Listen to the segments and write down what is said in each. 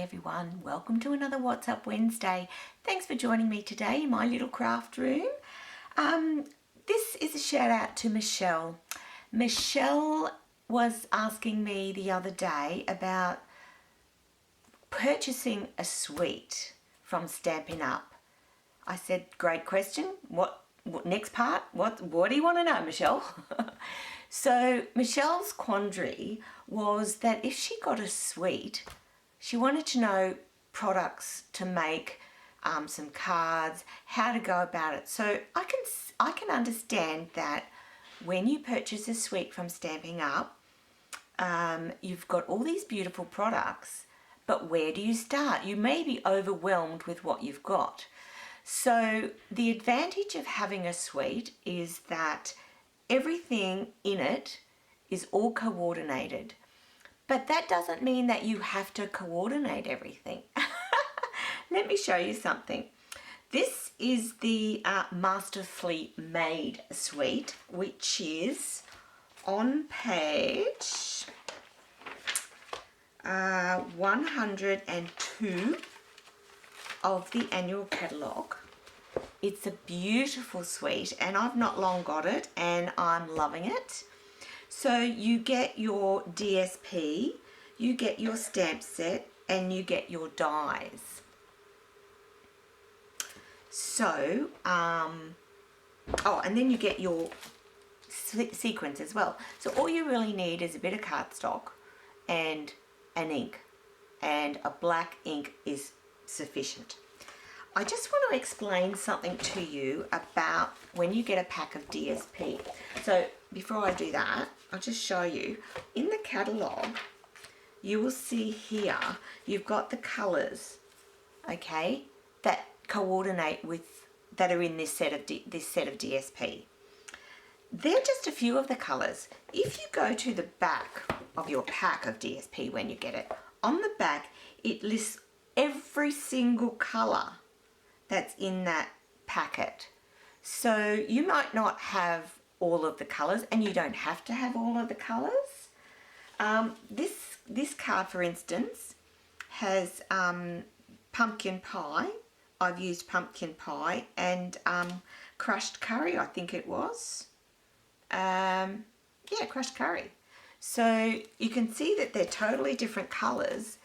everyone, welcome to another What's Up Wednesday. Thanks for joining me today in my little craft room. This is a shout out to Michelle. Michelle was asking me the other day about purchasing a suite from Stampin' Up. I said, great question. What next part? What do you want to know, Michelle? So Michelle's quandary was that if she got a suite, she wanted to know products to make, some cards, how to go about it. So I can understand that when you purchase a suite from Stampin' Up, you've got all these beautiful products, but where do you start? You may be overwhelmed with what you've got. So the advantage of having a suite is that everything in it is all coordinated. But that doesn't mean that you have to coordinate everything. Let me show you something. This is the Masterfully Made suite, which is on page 102 of the annual catalogue. It's a beautiful suite and I've not long got it and I'm loving it. So you get your DSP, you get your stamp set and you get your dies. So, and then you get your sequins as well. So all you really need is a bit of cardstock and an ink, and a black ink is sufficient. I just want to explain something to you about when you get a pack of DSP. So before I do that, I'll just show you. In the catalogue, you will see here, you've got the colours, okay, that coordinate with, that are in this set of DSP. They're just a few of the colours. If you go to the back of your pack of DSP when you get it, on the back, it lists every single colour that's in that packet. So you might not have all of the colours, and you don't have to have all of the colours. This card, for instance, has pumpkin pie. I've used pumpkin pie and crushed curry, I think it was. Yeah, crushed curry. So you can see that they're totally different colours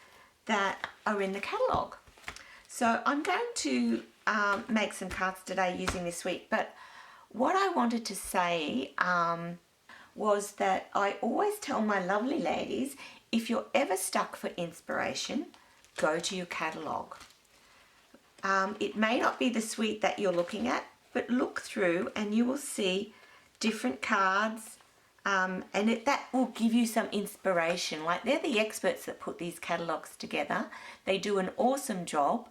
that are in the catalogue. So I'm going to make some cards today using this suite, but what I wanted to say was that I always tell my lovely ladies, if you're ever stuck for inspiration, go to your catalogue. It may not be the suite that you're looking at, but look through and you will see different cards, and that will give you some inspiration. Like, they're the experts that put these catalogues together. They do an awesome job.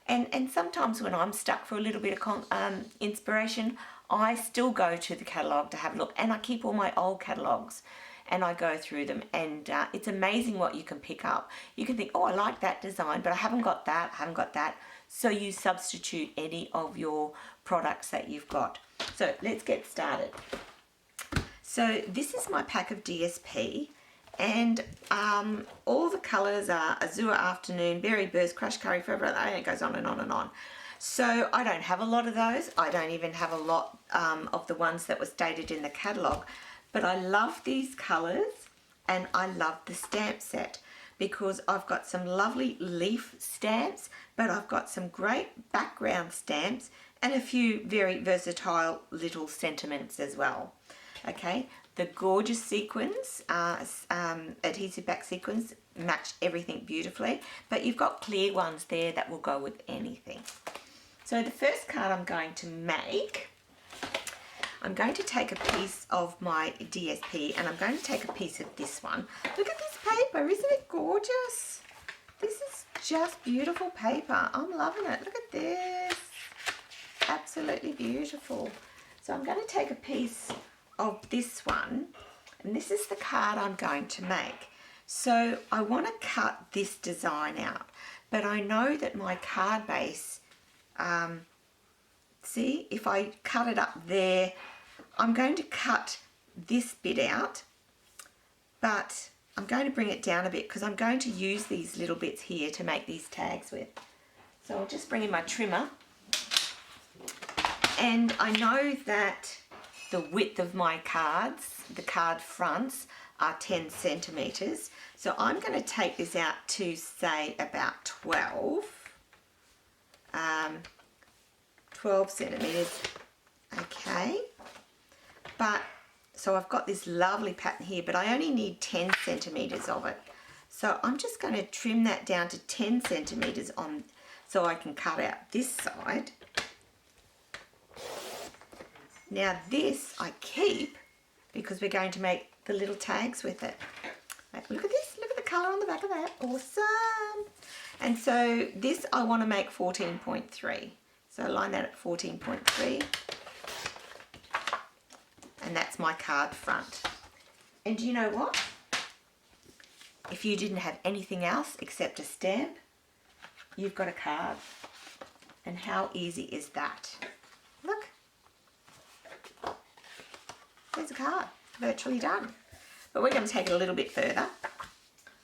And sometimes when I'm stuck for a little bit of inspiration, I still go to the catalogue to have a look. And I keep all my old catalogues and I go through them. And it's amazing what you can pick up. You can think, oh, I like that design, but I haven't got that, So you substitute any of your products that you've got. So let's get started. So this is my pack of DSP. And all the colours are Azure Afternoon, Berry Burst, Crushed Curry, Forever, and it goes on and on and on. So I don't have a lot of those. I don't even have a lot of the ones that were stated in the catalogue. But I love these colours and I love the stamp set because I've got some lovely leaf stamps, but I've got some great background stamps and a few very versatile little sentiments as well. Okay. The gorgeous sequins, adhesive back sequins, match everything beautifully, but you've got clear ones there that will go with anything. So the first card I'm going to make, I'm going to take a piece of my DSP and I'm going to take a piece of this one. Look at this paper, isn't it gorgeous? This is just beautiful paper. I'm loving it. Look at this. Absolutely beautiful. So I'm going to take a piece of this one, and this is the card I'm going to make. So I want to cut this design out, but I know that my card base, see, if I cut it up there, I'm going to cut this bit out, but I'm going to bring it down a bit because I'm going to use these little bits here to make these tags with. So I'll just bring in my trimmer. And I know that the width of my cards, the card fronts, are 10 centimetres. So I'm going to take this out to say about 12 centimetres. Okay. But so I've got this lovely pattern here, but I only need 10 centimetres of it. So I'm just going to trim that down to 10 centimetres on, so I can cut out this side. Now this I keep because we're going to make the little tags with it. Look at this, look at the colour on the back of that, awesome. And so this I want to make 14.3. So line that at 14.3. And that's my card front. And you know what? If you didn't have anything else except a stamp, you've got a card. And how easy is that? Look. There's a card, virtually done. But we're going to take it a little bit further.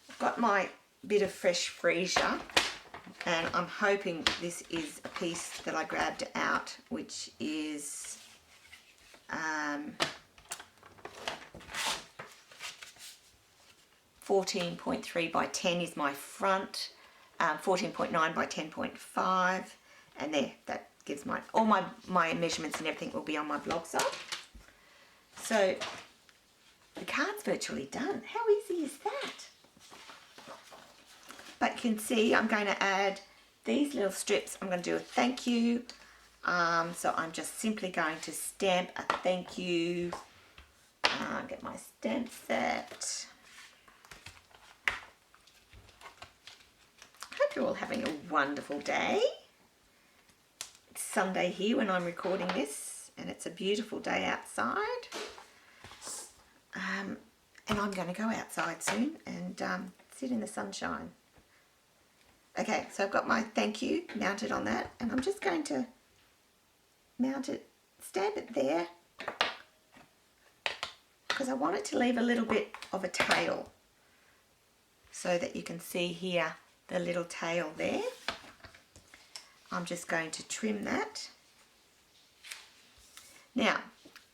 I've got my bit of fresh freesia, and I'm hoping this is a piece that I grabbed out, which is 14.3 by 10 is my front, 14.9 by 10.5, and there, that gives all my measurements and everything will be on my blog site. So the card's virtually done. How easy is that? But you can see I'm going to add these little strips. I'm going to do a thank you. So I'm just simply going to stamp a thank you. Get my stamp set. Hope you're all having a wonderful day. It's Sunday here when I'm recording this, and it's a beautiful day outside. And I'm going to go outside soon and sit in the sunshine. Okay, so I've got my thank you mounted on that, and I'm just going to mount it, stamp it there, because I want it to leave a little bit of a tail so that you can see here the little tail there. I'm just going to trim that. Now,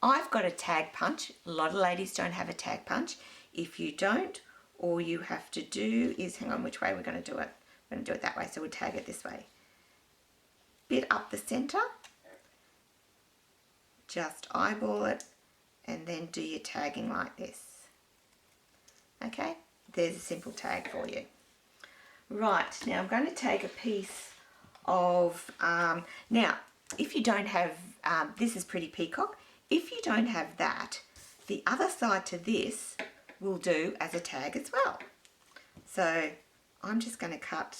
I've got a tag punch. A lot of ladies don't have a tag punch. If you don't, all you have to do is, hang on, which way we're going to do it? We're going to do it that way, so we'll tag it this way. Bit up the centre, just eyeball it, and then do your tagging like this. Okay, there's a simple tag for you. Right, now I'm going to take a piece of, now if you don't have, this is Pretty Peacock. If you don't have that, the other side to this will do as a tag as well. So I'm just going to cut,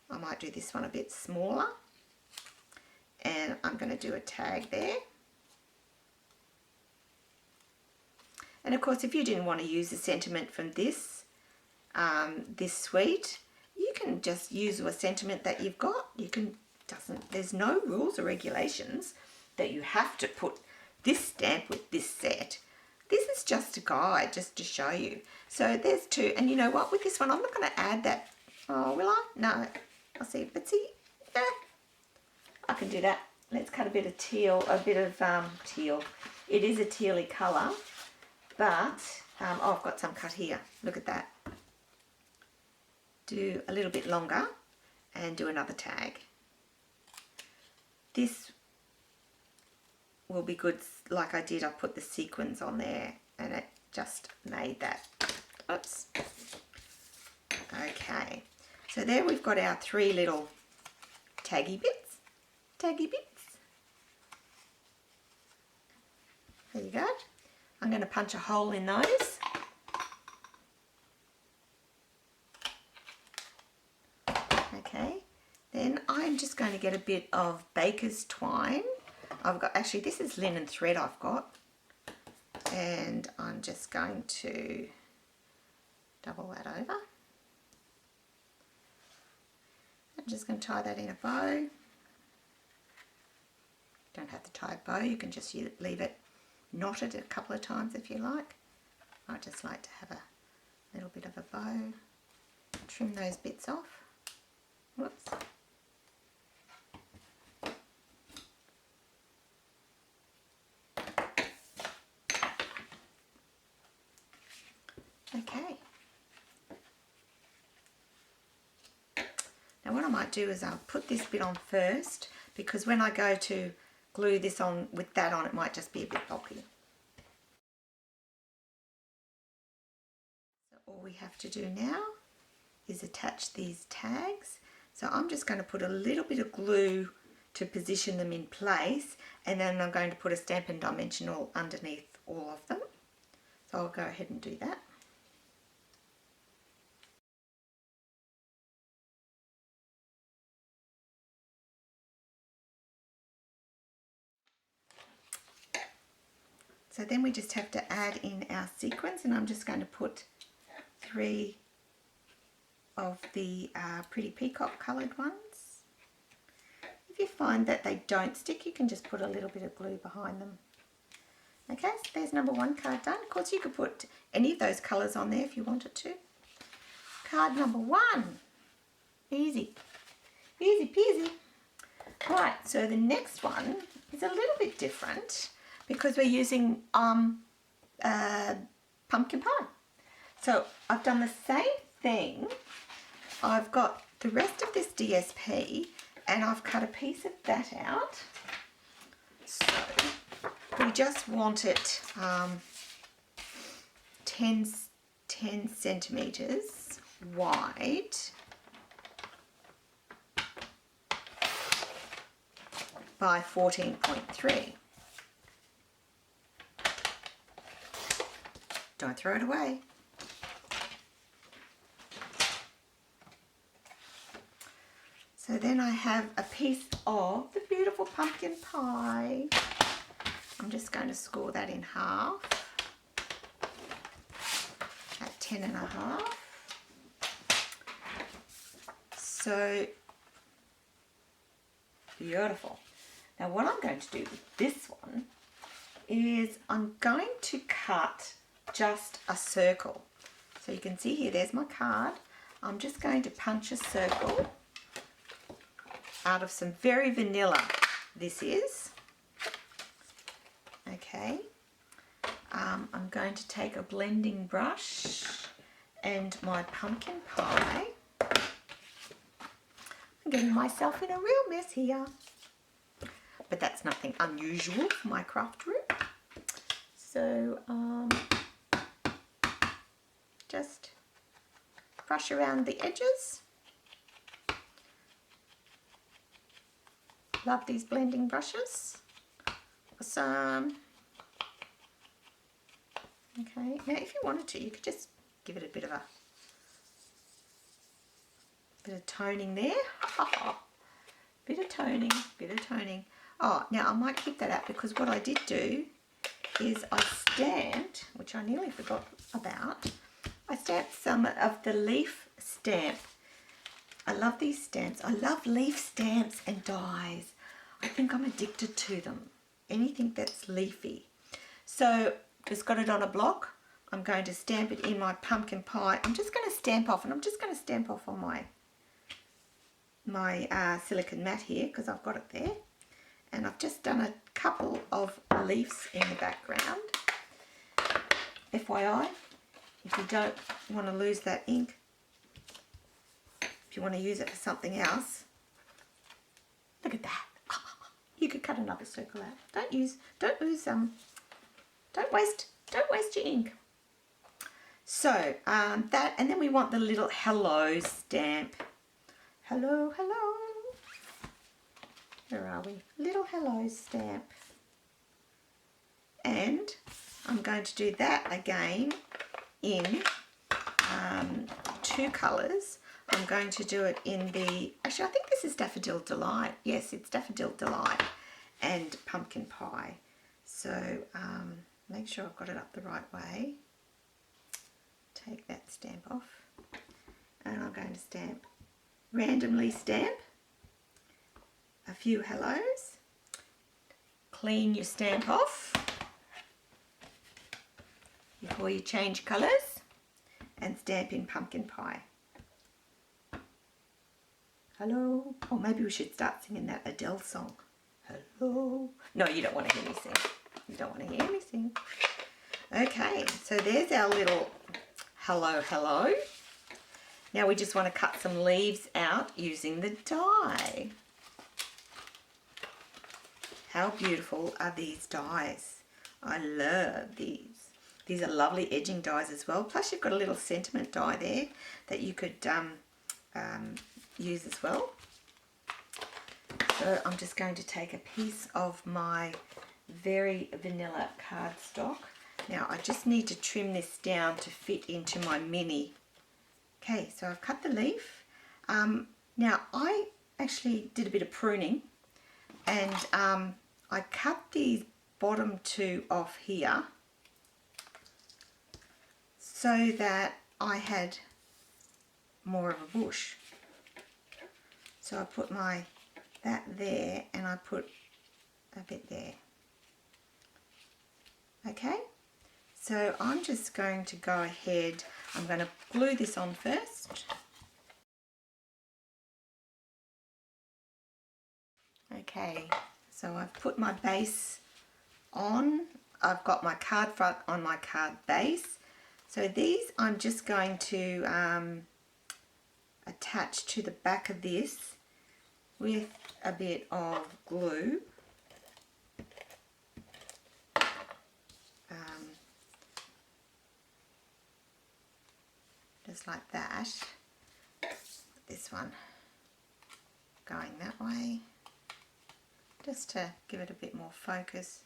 I might do this one a bit smaller, and I'm going to do a tag there. And of course, if you didn't want to use the sentiment from this, this suite, you can just use a sentiment that you've got. You can, there's no rules or regulations that you have to put this stamp with this set. This is just a guide, just to show you. So there's two, and you know what, with this one, I'm not going to add that. Oh, will I? No, I'll see, but see, yeah, I can do that. Let's cut a bit of teal, a bit of teal. It is a tealy colour, but, oh, I've got some cut here. Look at that. Do a little bit longer and do another tag. This will be good, like I did, I put the sequins on there and it just made that. Oops. Okay, so there we've got our three little taggy bits. There you go. I'm going to punch a hole in those. Okay, then I'm just going to get a bit of baker's twine. I've got, actually this is linen thread I've got, and I'm just going to double that over. I'm just going to tie that in a bow. Don't have to tie a bow, you can just leave it knotted a couple of times if you like. I just like to have A little bit of a bow. Trim those bits off. Whoops. Okay. Now what I might do is I'll put this bit on first, because when I go to glue this on with that on, it might just be a bit bulky. So all we have to do now is attach these tags. So I'm just going to put a little bit of glue to position them in place, and then I'm going to put a Stampin' Dimensional underneath all of them. So I'll go ahead and do that. So then we just have to add in our sequins, and I'm just going to put 3 of the pretty peacock coloured ones. If you find that they don't stick, you can just put a little bit of glue behind them. Okay, so there's number 1 card done. Of course, you could put any of those colours on there if you wanted to. Card number 1. Easy. Easy peasy. Right, so the next one is a little bit different because we're using pumpkin pie. So I've done the same thing. I've got the rest of this DSP and I've cut a piece of that out. So we just want it 10 centimetres wide by 14.3. Don't throw it away. So then I have a piece of the beautiful pumpkin pie. I'm just going to score that in half at 10.5. So beautiful. Now what I'm going to do with this one is I'm going to cut just a circle. So you can see here, there's my card. I'm just going to punch a circle out of some very vanilla this is. Okay. I'm going to take a blending brush and my pumpkin pie. I'm getting myself in a real mess here. But that's nothing unusual for my craft room. So just brush around the edges. Love these blending brushes. Awesome. Okay, now if you wanted to, you could just give it a bit of toning there. Bit of toning. Oh, now I might keep that out because what I did do is I stamped, which I nearly forgot about, I stamped some of the leaf stamp. I love these stamps. I love leaf stamps and dies. I think I'm addicted to them. Anything that's leafy. So just got it on a block. I'm going to stamp it in my pumpkin pie. I'm just going to stamp off, and I'm just going to stamp off on my silicone mat here because I've got it there. And I've just done a couple of leaves in the background. FYI, if you don't want to lose that ink, if you want to use it for something else, look at that. You could cut another circle out. Don't waste your ink. So that, and then we want the little hello stamp. Hello, hello. Where are we? Little hello stamp. And I'm going to do that again in 2 colours. I'm going to do it in the, actually I think this is Daffodil Delight. Yes, it's Daffodil Delight and Pumpkin Pie. So make sure I've got it up the right way. Take that stamp off. And I'm going to randomly stamp a few hellos. Clean your stamp off before you change colours. and Stampin' Pumpkin Pie. Hello. Or maybe we should start singing that Adele song. Hello. No, you don't want to hear me sing. You don't want to hear me sing. Okay, so there's our little hello, hello. Now we just want to cut some leaves out using the die. How beautiful are these dies? I love these. These are lovely edging dies as well. Plus you've got a little sentiment die there that you could use as well. So I'm just going to take a piece of my very vanilla cardstock. Now I just need to trim this down to fit into my mini. Okay, so I've cut the leaf. Now I actually did a bit of pruning, and I cut these bottom two off here so that I had more of a bush. So I put that there, and I put a bit there. Okay, so I'm just going to go ahead, I'm going to glue this on first. Okay, so I've put my base on. I've got my card front on my card base. So these I'm just going to attach to the back of this with a bit of glue. Just like that. This one going that way, just to give it a bit more focus.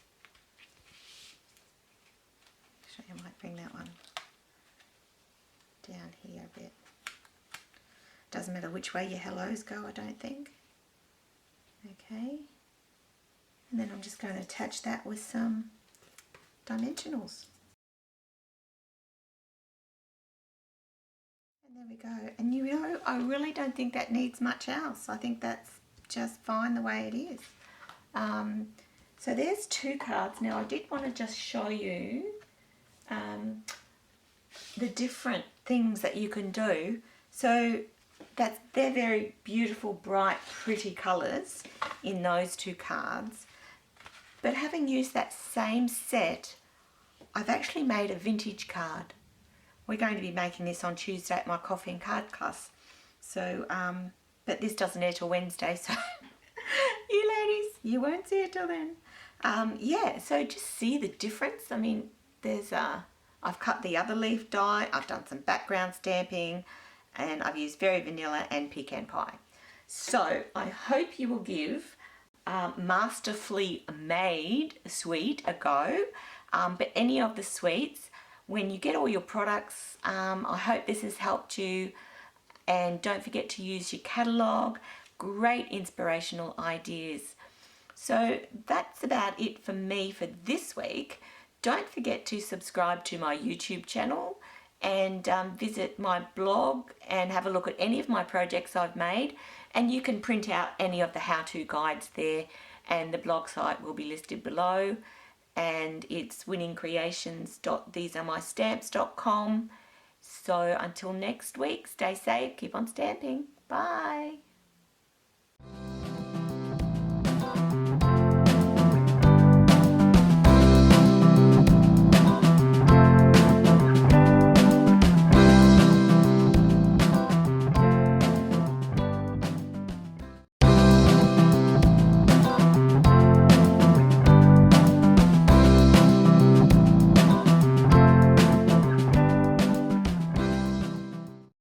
Actually, I might bring that one down here a bit. Doesn't matter which way your hellos go, I don't think. Okay, and then I'm just going to attach that with some dimensionals. And there we go. And you know, I really don't think that needs much else. I think that's just fine the way it is. So there's two cards. Now I did want to just show you the different things that you can do. So they're very beautiful, bright, pretty colours in those two cards. But having used that same set, I've actually made a vintage card. We're going to be making this on Tuesday at my coffee and card class. So, but this doesn't air till Wednesday, so you ladies, you won't see it till then. Yeah, so just see the difference. I mean, there's I've cut the other leaf die, I've done some background stamping, and I've used Very Vanilla and Pecan Pie. So I hope you will give Masterfully Made Suite a go. But any of the suites, when you get all your products, I hope this has helped you. And don't forget to use your catalogue. Great inspirational ideas. So that's about it for me for this week. Don't forget to subscribe to my YouTube channel and visit my blog and have a look at any of my projects I've made. And you can print out any of the how-to guides there, and the blog site will be listed below. And it's winningcreations.thesearemystamps.com. So until next week, stay safe, keep on stamping. Bye.